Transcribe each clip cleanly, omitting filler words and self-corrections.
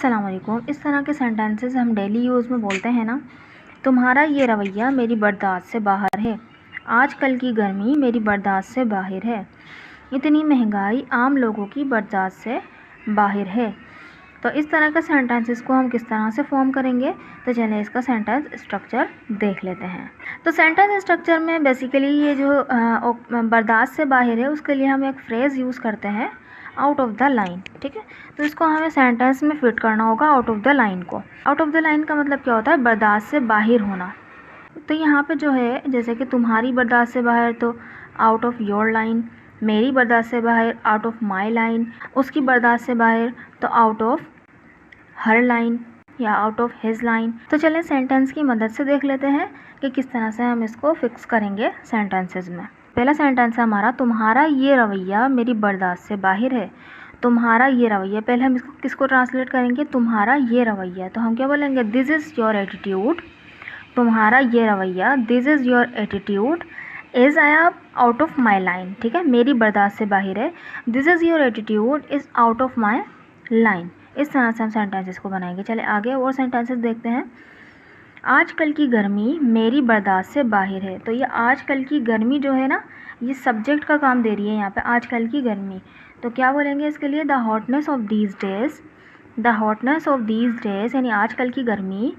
अस्सलाम वालेकुम। इस तरह के सेंटेंसेस हम डेली यूज़ में बोलते हैं ना। तुम्हारा ये रवैया मेरी बर्दाश्त से बाहर है। आजकल की गर्मी मेरी बर्दाश्त से बाहर है। इतनी महंगाई आम लोगों की बर्दाश्त से बाहर है। तो इस तरह के सेंटेंसेस को हम किस तरह से फॉर्म करेंगे, तो चलिए इसका सेंटेंस स्ट्रक्चर देख लेते हैं। तो सेंटेंस स्ट्रक्चर में बेसिकली ये जो बर्दाश्त से बाहर है उसके लिए हम एक फ्रेज़ यूज़ करते हैं, आउट ऑफ द लाइन। ठीक है, तो इसको हमें सेंटेंस में फिट करना होगा आउट ऑफ द लाइन को। आउट ऑफ द लाइन का मतलब क्या होता है, बर्दाश्त से बाहर होना। तो यहाँ पे जो है जैसे कि तुम्हारी बर्दाश्त से बाहर, तो आउट ऑफ योर लाइन। मेरी बर्दाश्त से बाहर, आउट ऑफ माई लाइन। उसकी बर्दाश्त से बाहर, तो आउट ऑफ हर लाइन या आउट ऑफ हिज लाइन। तो चलें सेंटेंस की मदद से देख लेते हैं कि किस तरह से हम इसको फिक्स करेंगे सेंटेंसेस में। पहला सेंटेंस है हमारा, तुम्हारा ये रवैया मेरी बर्दाश्त से बाहर है। तुम्हारा ये रवैया, पहले हम इसको किसको ट्रांसलेट करेंगे, तुम्हारा ये रवैया। तो हम क्या बोलेंगे, दिस इज़ योर एटीट्यूड। तुम्हारा ये रवैया, this is your attitude is आया आउट ऑफ माई लाइन। ठीक है, मेरी बर्दाश्त से बाहर है। This is your attitude is out of my line. इस तरह से हम सेंटेंसेस को बनाएंगे। चले आगे और सेंटेंसेस देखते हैं। आजकल की गर्मी मेरी बर्दाश्त से बाहर है। तो ये आजकल की गर्मी जो है ना, ये सब्जेक्ट का काम दे रही है यहाँ पे, आजकल की गर्मी। तो क्या बोलेंगे इसके लिए, the hotness of these days. The hotness of these days यानी आजकल की गर्मी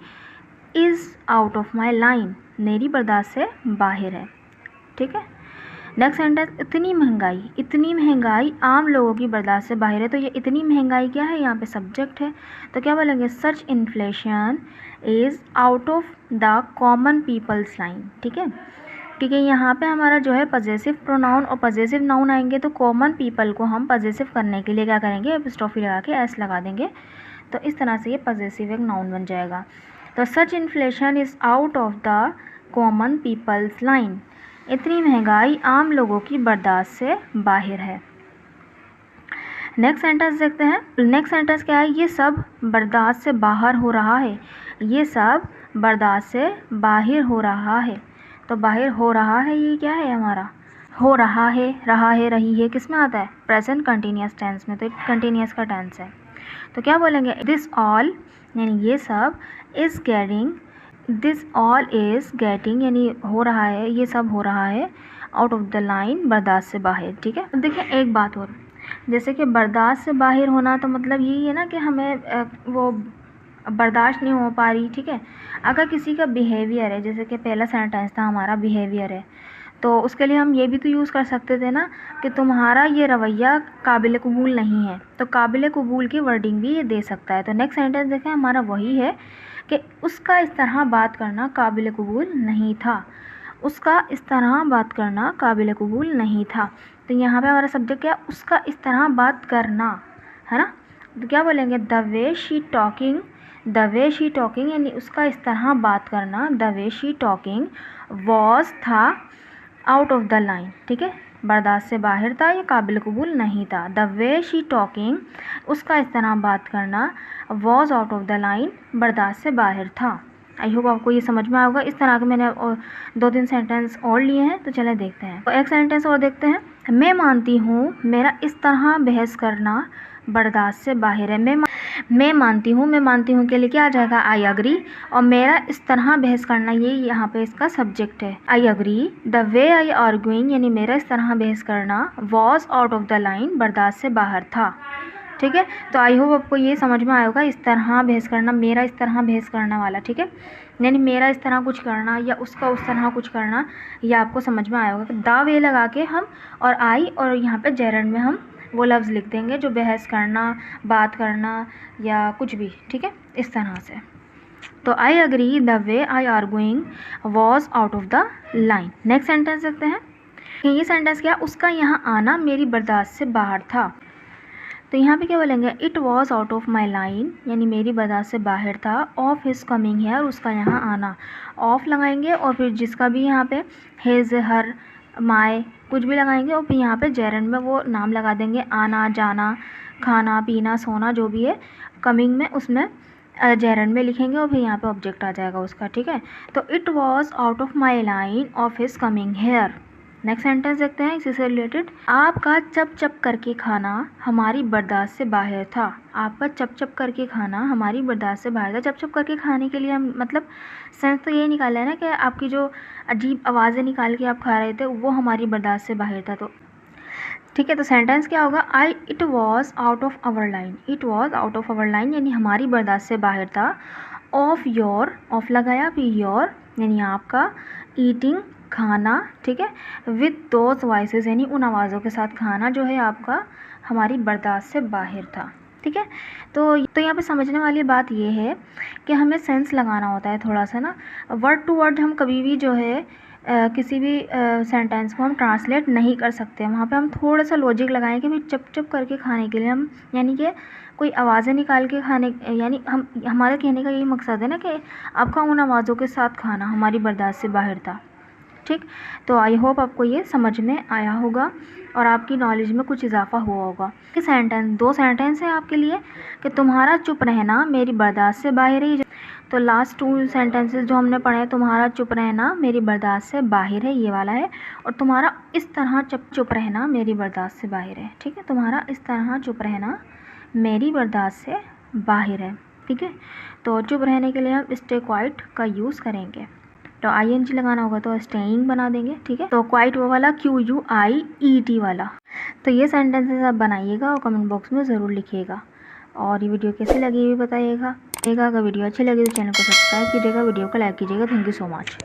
is out of my line, मेरी बर्दाश्त से बाहर है। ठीक है, नेक्स्ट सेंटेंस, इतनी महंगाई। इतनी महंगाई आम लोगों की बर्दाश्त से बाहर है। तो ये इतनी महंगाई क्या है, यहाँ पे सब्जेक्ट है। तो क्या बोलेंगे, such inflation is out of the common people's line. ठीक है, क्योंकि यहाँ पे हमारा जो है पजेसिव प्रोनाउन और पजेसिव नाउन आएंगे, तो कॉमन पीपल को हम पजेसिव करने के लिए क्या करेंगे, एपिस्ट्रोफी लगा के एस लगा देंगे। तो इस तरह से ये पजेसिव एक नाउन बन जाएगा। तो such inflation is out of the common people's line. इतनी महंगाई आम लोगों की बर्दाश्त से बाहर है। नेक्स्ट सेंटेंस देखते हैं। नेक्स्ट सेंटेंस क्या है, ये सब बर्दाश्त से बाहर हो रहा है। ये सब बर्दाश्त से बाहर हो रहा है। तो बाहर हो रहा है, ये क्या है हमारा, हो रहा है, रही है, किस में आता है, प्रेजेंट कंटिन्यूस टेंस में। तो कंटिन्यूस का टेंस है। तो क्या बोलेंगे, दिस ऑल यानी ये सब, is getting, this all is getting यानी हो रहा है, ये सब हो रहा है, आउट ऑफ द लाइन, बर्दाश्त से बाहर। ठीक है, देखिए एक बात और, जैसे कि बर्दाश्त से बाहर होना, तो मतलब यही है ना कि हमें वो बर्दाश्त नहीं हो पा रही। ठीक है, अगर किसी का बिहेवियर है, जैसे कि पहला सेंटेंस था हमारा बिहेवियर है, तो उसके लिए हम ये भी तो यूज़ कर सकते थे ना कि तुम्हारा ये रवैया काबिल कबूल नहीं है। तो काबिल कबूल की वर्डिंग भी ये दे सकता है। तो नेक्स्ट सेंटेंस देखें, हमारा वही है कि उसका इस तरह बात करना काबिल कबूल नहीं था। उसका इस तरह बात करना काबिल कबूल नहीं था। तो यहाँ पे हमारा सब्जेक्ट क्या, उसका इस तरह बात करना, है ना। तो क्या बोलेंगे, the way she talking. The way she talking यानी उसका इस तरह बात करना, the way she talking was था आउट ऑफ द लाइन। ठीक है, बर्दाश्त से बाहर था, या काबिल कबूल नहीं था। द वे शी टॉकिंग, उसका इस तरह बात करना, was out of the line, बर्दाश्त से बाहर था। आई होप आपको ये समझ में आएगा। इस तरह के मैंने और 2-3 सेंटेंस और लिए हैं, तो चले देखते हैं। तो एक सेंटेंस और देखते हैं। मैं मानती हूँ मेरा इस तरह बहस करना बर्दाश्त से बाहर है। मैं मानती हूँ के लिए क्या आ जाएगा, आई अग्री। और मेरा इस तरह बहस करना, ये यहाँ पे इसका सब्जेक्ट है, I agree. The way I arguing यानी मेरा इस तरह बहस करना, was out of the line, बर्दाश्त से बाहर था। ठीक है, तो आई होप आपको ये समझ में आएगा, इस तरह बहस करना, मेरा इस तरह बहस करना वाला। ठीक है, यानी मेरा इस तरह कुछ करना या उसका उस तरह कुछ करना, ये आपको समझ में आएगा। द वे लगा के हम और आई और यहाँ पे जेरंड में हम वो लफ्ज़ लिख देंगे जो बहस करना, बात करना या कुछ भी। ठीक है, इस तरह से। तो I agree the way I arguing was out of the line. Next sentence देखते हैं। ये सेंटेंस क्या, उसका यहाँ आना मेरी बर्दाश्त से बाहर था। तो यहाँ पे क्या बोलेंगे, it was out of my line यानी मेरी बर्दाश्त से बाहर था, ऑफ हिज कमिंग हियर, उसका यहाँ आना। ऑफ लगाएंगे और फिर जिसका भी यहाँ पे हिज, हर, माय कुछ भी लगाएंगे, और फिर यहाँ पे जेरंड में वो नाम लगा देंगे, आना, जाना, खाना, पीना, सोना, जो भी है। कमिंग में उसमें जेरंड में लिखेंगे और फिर यहाँ पे ऑब्जेक्ट आ जाएगा उसका। ठीक है, तो it was out of my line of his coming here. Next sentence देखते हैं इसी से रिलेटेड। आपका चप चप करके खाना हमारी बर्दाश्त से बाहर था। आपका चप चप करके खाना हमारी बर्दाश्त से बाहर था। चप चप करके खाने के लिए हम मतलब सेंस तो यही निकाला है ना कि आपकी जो अजीब आवाज़ें निकाल के आप खा रहे थे वो हमारी बर्दाश्त से बाहर था। तो ठीक है, तो सेंटेंस क्या होगा, it was out of our line. It was out of our line यानी हमारी बर्दाश्त से बाहर था। ऑफ योर, ऑफ लगाया, फिर योर यानी आपका, ईटिंग खाना, ठीक है, विथ दोज वॉइसेस यानी उन आवाज़ों के साथ खाना जो है आपका हमारी बर्दाश्त से बाहर था। ठीक है, तो यहाँ पे समझने वाली बात ये है कि हमें सेंस लगाना होता है थोड़ा सा ना। वर्ड टू वर्ड हम कभी भी जो है किसी भी सेंटेंस को हम ट्रांसलेट नहीं कर सकते। वहाँ पे हम थोड़ा सा लॉजिक लगाएं कि भाई चप चप करके खाने के लिए हम यानी कि कोई आवाज़ें निकाल के खाने, यानी हम हमारे कहने का यही मकसद है ना कि आपका उन आवाज़ों के साथ खाना हमारी बर्दाश्त से बाहर था। ठीक, तो आई होप आपको ये समझ में आया होगा और आपकी नॉलेज में कुछ इजाफा हुआ होगा। कि सेंटेंस, दो सेंटेंस है आपके लिए कि तुम्हारा चुप रहना मेरी बर्दाश्त से बाहर है। तो लास्ट टू सेंटेंसेस जो हमने पढ़े, तुम्हारा चुप रहना मेरी बर्दाश्त से बाहर है, ये वाला है, और तुम्हारा इस तरह चुप रहना मेरी बर्दाश्त से बाहर है। ठीक है, तुम्हारा इस तरह चुप रहना मेरी बर्दाश्त से बाहर है। ठीक है, तो चुप रहने के लिए हम स्टे क्वाइट का यूज़ करेंगे। तो ING लगाना होगा तो स्टेइंग बना देंगे। ठीक है, तो क्वाइट वो वाला QUIET वाला। तो ये सेंटेंसेस आप बनाइएगा और कमेंट बॉक्स में ज़रूर लिखिएगा। और ये वीडियो कैसी लगी हुई बताइएगा। अगर वीडियो अच्छी लगी तो चैनल को सब्सक्राइब कीजिएगा, वीडियो को लाइक कीजिएगा। Thank you so much.